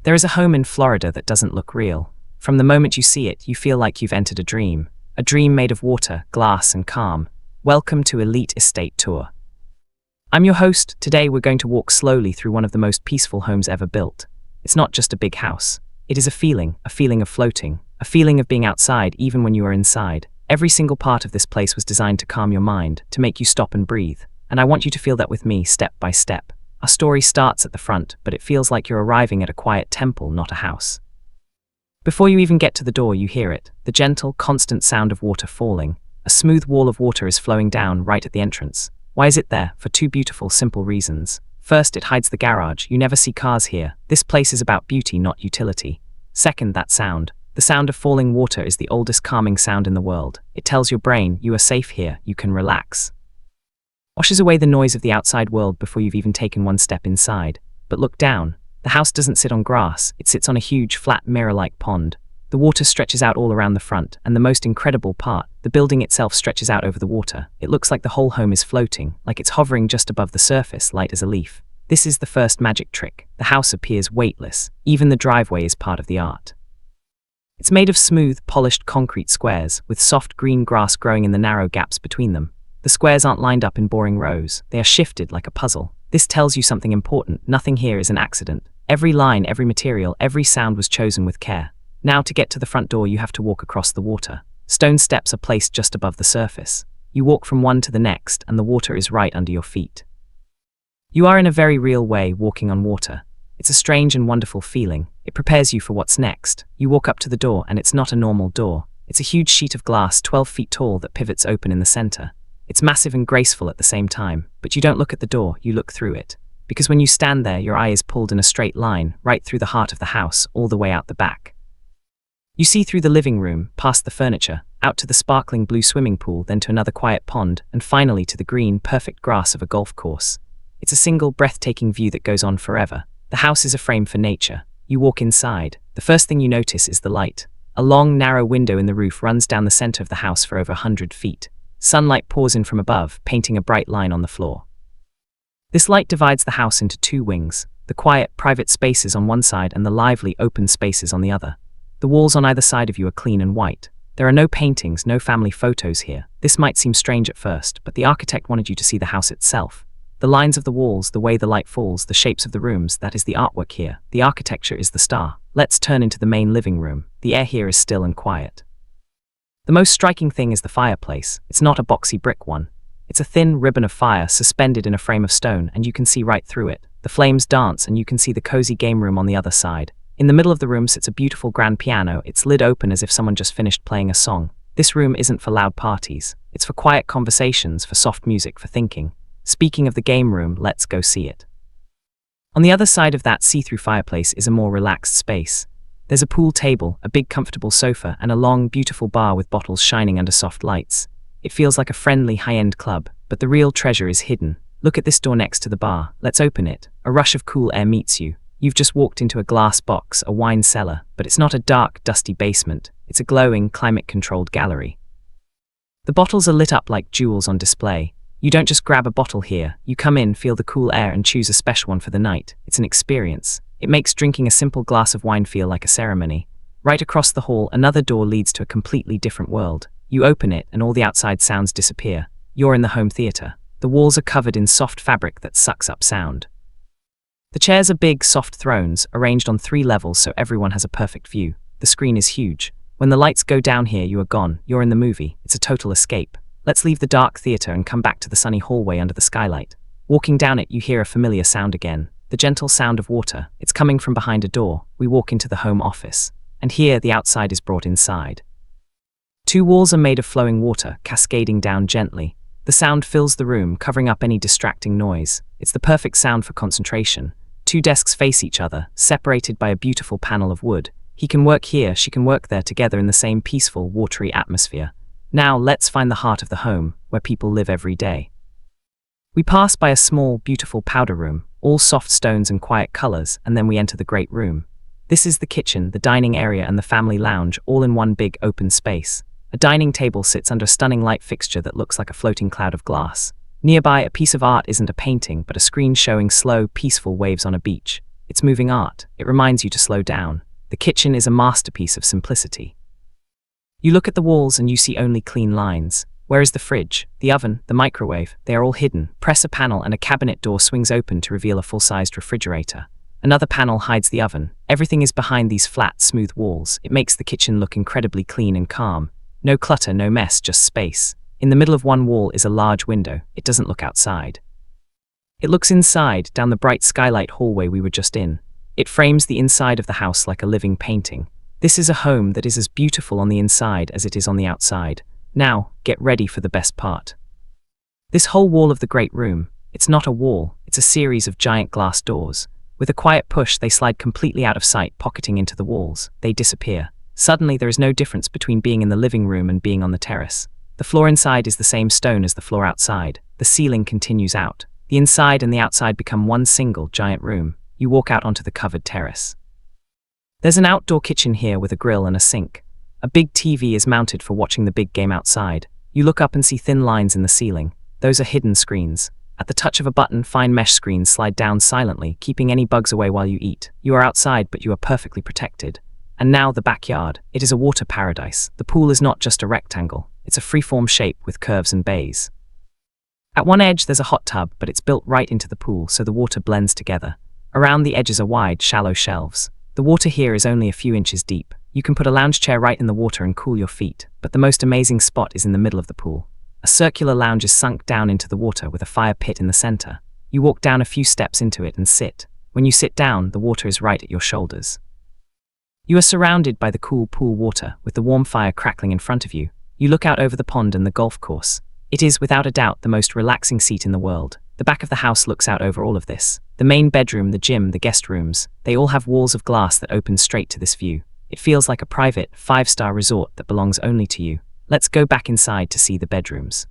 There is a home in Florida that doesn't look real. From the moment you see it, you feel like you've entered a dream made of water, glass, and calm. Welcome to Elite Estate Tour. I'm your host. Today we're going to walk slowly through one of the most peaceful homes ever built. It's not just a big house. It is a feeling of floating, a feeling of being outside even when you are inside. Every single part of this place was designed to calm your mind, to make you stop and breathe. And I want you to feel that with me, step by step. Our story starts at the front, but it feels like you're arriving at a quiet temple, not a house. Before you even get to the door, you hear it, the gentle, constant sound of water falling. A smooth wall of water is flowing down right at the entrance. Why is it there? For two beautiful, simple reasons. First, it hides the garage. You never see cars here. This place is about beauty, not utility. Second, that sound. The sound of falling water is the oldest calming sound in the world. It tells your brain, you are safe here, you can relax. Washes away the noise of the outside world before you've even taken one step inside. But look down. The house doesn't sit on grass, it sits on a huge, flat, mirror-like pond. The water stretches out all around the front, and the most incredible part, the building itself stretches out over the water. It looks like the whole home is floating, like it's hovering just above the surface, light as a leaf. This is the first magic trick. The house appears weightless. Even the driveway is part of the art. It's made of smooth, polished concrete squares, with soft green grass growing in the narrow gaps between them. The squares aren't lined up in boring rows. They are shifted like a puzzle. This tells you something important. Nothing here is an accident. Every line, every material, every sound was chosen with care. Now, to get to the front door, you have to walk across the water. Stone steps are placed just above the surface. You walk from one to the next, and the water is right under your feet. You are in a very real way walking on water. It's a strange and wonderful feeling. It prepares you for what's next. You walk up to the door, and it's not a normal door. It's a huge sheet of glass 12 feet tall that pivots open in the center. It's massive and graceful at the same time, but you don't look at the door, you look through it. Because when you stand there, your eye is pulled in a straight line, right through the heart of the house, all the way out the back. You see through the living room, past the furniture, out to the sparkling blue swimming pool, then to another quiet pond, and finally to the green, perfect grass of a golf course. It's a single, breathtaking view that goes on forever. The house is a frame for nature. You walk inside. The first thing you notice is the light. A long, narrow window in the roof runs down the center of the house for over 100 feet. Sunlight pours in from above, painting a bright line on the floor. This light divides the house into two wings, the quiet, private spaces on one side and the lively, open spaces on the other. The walls on either side of you are clean and white. There are no paintings, no family photos here. This might seem strange at first, but the architect wanted you to see the house itself. The lines of the walls, the way the light falls, the shapes of the rooms, that is the artwork here. The architecture is the star. Let's turn into the main living room. The air here is still and quiet. The most striking thing is the fireplace. It's not a boxy brick one. It's a thin ribbon of fire suspended in a frame of stone, and you can see right through it. The flames dance, and you can see the cozy game room on the other side. In the middle of the room sits a beautiful grand piano, its lid open as if someone just finished playing a song. This room isn't for loud parties. It's for quiet conversations, for soft music, for thinking. Speaking of the game room, let's go see it. On the other side of that see-through fireplace is a more relaxed space. There's a pool table, a big comfortable sofa, and a long, beautiful bar with bottles shining under soft lights. It feels like a friendly, high-end club, but the real treasure is hidden. Look at this door next to the bar. Let's open it. A rush of cool air meets you. You've just walked into a glass box, a wine cellar, but it's not a dark, dusty basement. It's a glowing, climate-controlled gallery. The bottles are lit up like jewels on display. You don't just grab a bottle here. You come in, feel the cool air, and choose a special one for the night. It's an experience. It makes drinking a simple glass of wine feel like a ceremony. Right across the hall, another door leads to a completely different world. You open it, and all the outside sounds disappear. You're in the home theater. The walls are covered in soft fabric that sucks up sound. The chairs are big, soft thrones, arranged on 3 levels so everyone has a perfect view. The screen is huge. When the lights go down here, you are gone. You're in the movie. It's a total escape. Let's leave the dark theater and come back to the sunny hallway under the skylight. Walking down it, you hear a familiar sound again. The gentle sound of water. It's coming from behind a door. We walk into the home office. And here, the outside is brought inside. 2 walls are made of flowing water, cascading down gently. The sound fills the room, covering up any distracting noise. It's the perfect sound for concentration. 2 desks face each other, separated by a beautiful panel of wood. He can work here, she can work there, together in the same peaceful, watery atmosphere. Now, let's find the heart of the home, where people live every day. We pass by a small, beautiful powder room, all soft stones and quiet colors, and then we enter the great room. This is the kitchen, the dining area, and the family lounge, all in one big open space. A dining table sits under a stunning light fixture that looks like a floating cloud of glass. Nearby, a piece of art isn't a painting, but a screen showing slow, peaceful waves on a beach. It's moving art. It reminds you to slow down. The kitchen is a masterpiece of simplicity. You look at the walls and you see only clean lines. Where is the fridge, the oven, the microwave? They are all hidden. Press a panel and a cabinet door swings open to reveal a full-sized refrigerator. Another panel hides the oven. Everything is behind these flat, smooth walls. It makes the kitchen look incredibly clean and calm. No clutter, no mess, just space. In the middle of one wall is a large window. It doesn't look outside. It looks inside, down the bright skylight hallway we were just in. It frames the inside of the house like a living painting. This is a home that is as beautiful on the inside as it is on the outside. Now, get ready for the best part. This whole wall of the great room, it's not a wall, it's a series of giant glass doors. With a quiet push, they slide completely out of sight, pocketing into the walls. They disappear. Suddenly, there is no difference between being in the living room and being on the terrace. The floor inside is the same stone as the floor outside. The ceiling continues out. The inside and the outside become one single giant room. You walk out onto the covered terrace. There's an outdoor kitchen here with a grill and a sink. A big TV is mounted for watching the big game outside. You look up and see thin lines in the ceiling. Those are hidden screens. At the touch of a button, fine mesh screens slide down silently, keeping any bugs away while you eat. You are outside, but you are perfectly protected. And now the backyard. It is a water paradise. The pool is not just a rectangle. It's a free-form shape with curves and bays. At one edge, there's a hot tub, but it's built right into the pool, so the water blends together. Around the edges are wide, shallow shelves. The water here is only a few inches deep. You can put a lounge chair right in the water and cool your feet, but the most amazing spot is in the middle of the pool. A circular lounge is sunk down into the water with a fire pit in the center. You walk down a few steps into it and sit. When you sit down, the water is right at your shoulders. You are surrounded by the cool pool water, with the warm fire crackling in front of you. You look out over the pond and the golf course. It is, without a doubt, the most relaxing seat in the world. The back of the house looks out over all of this. The main bedroom, the gym, the guest rooms, they all have walls of glass that open straight to this view. It feels like a private, 5-star resort that belongs only to you. Let's go back inside to see the bedrooms.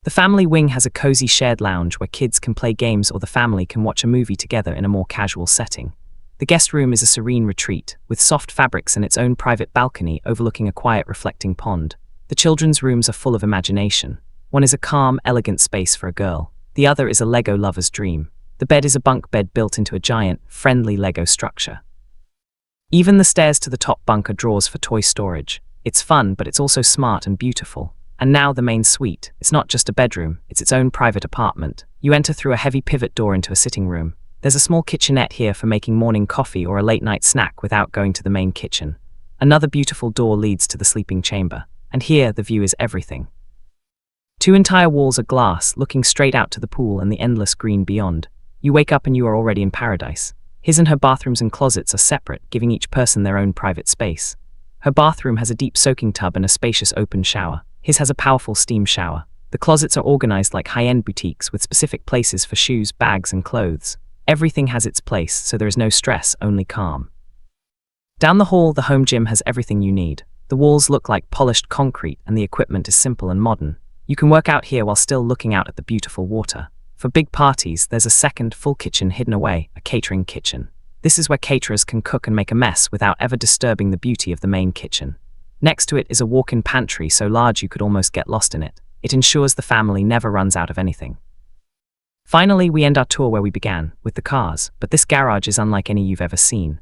The family wing has a cozy shared lounge where kids can play games or the family can watch a movie together in a more casual setting. The guest room is a serene retreat, with soft fabrics and its own private balcony overlooking a quiet, reflecting pond. The children's rooms are full of imagination. One is a calm, elegant space for a girl. The other is a Lego lover's dream. The bed is a bunk bed built into a giant, friendly Lego structure. Even the stairs to the top bunk are drawers for toy storage. It's fun, but it's also smart and beautiful. And now the main suite. It's not just a bedroom, it's its own private apartment. You enter through a heavy pivot door into a sitting room. There's a small kitchenette here for making morning coffee or a late-night snack without going to the main kitchen. Another beautiful door leads to the sleeping chamber. And here, the view is everything. 2 entire walls are glass, looking straight out to the pool and the endless green beyond. You wake up and you are already in paradise. His and her bathrooms and closets are separate, giving each person their own private space. Her bathroom has a deep soaking tub and a spacious open shower. His has a powerful steam shower. The closets are organized like high-end boutiques with specific places for shoes, bags, and clothes. Everything has its place, so there is no stress, only calm. Down the hall, the home gym has everything you need. The walls look like polished concrete and the equipment is simple and modern. You can work out here while still looking out at the beautiful water. For big parties, there's a second full kitchen hidden away, a catering kitchen. This is where caterers can cook and make a mess without ever disturbing the beauty of the main kitchen. Next to it is a walk-in pantry so large you could almost get lost in it. It ensures the family never runs out of anything. Finally, we end our tour where we began, with the cars, but this garage is unlike any you've ever seen.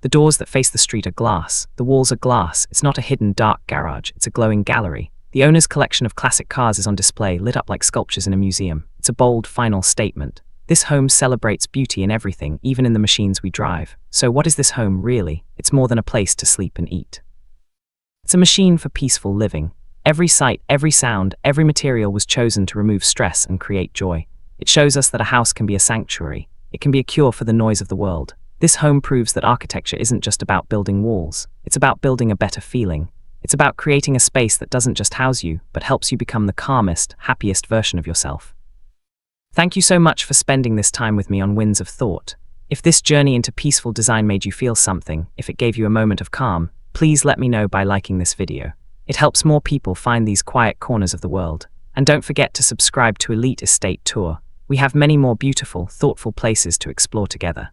The doors that face the street are glass, the walls are glass. It's not a hidden dark garage, it's a glowing gallery. The owner's collection of classic cars is on display, lit up like sculptures in a museum. It's a bold, final statement. This home celebrates beauty in everything, even in the machines we drive. So what is this home really? It's more than a place to sleep and eat. It's a machine for peaceful living. Every sight, every sound, every material was chosen to remove stress and create joy. It shows us that a house can be a sanctuary. It can be a cure for the noise of the world. This home proves that architecture isn't just about building walls. It's about building a better feeling. It's about creating a space that doesn't just house you, but helps you become the calmest, happiest version of yourself. Thank you so much for spending this time with me on Winds of Thought. If this journey into peaceful design made you feel something, if it gave you a moment of calm, please let me know by liking this video. It helps more people find these quiet corners of the world. And don't forget to subscribe to Elite Estate Tour. We have many more beautiful, thoughtful places to explore together.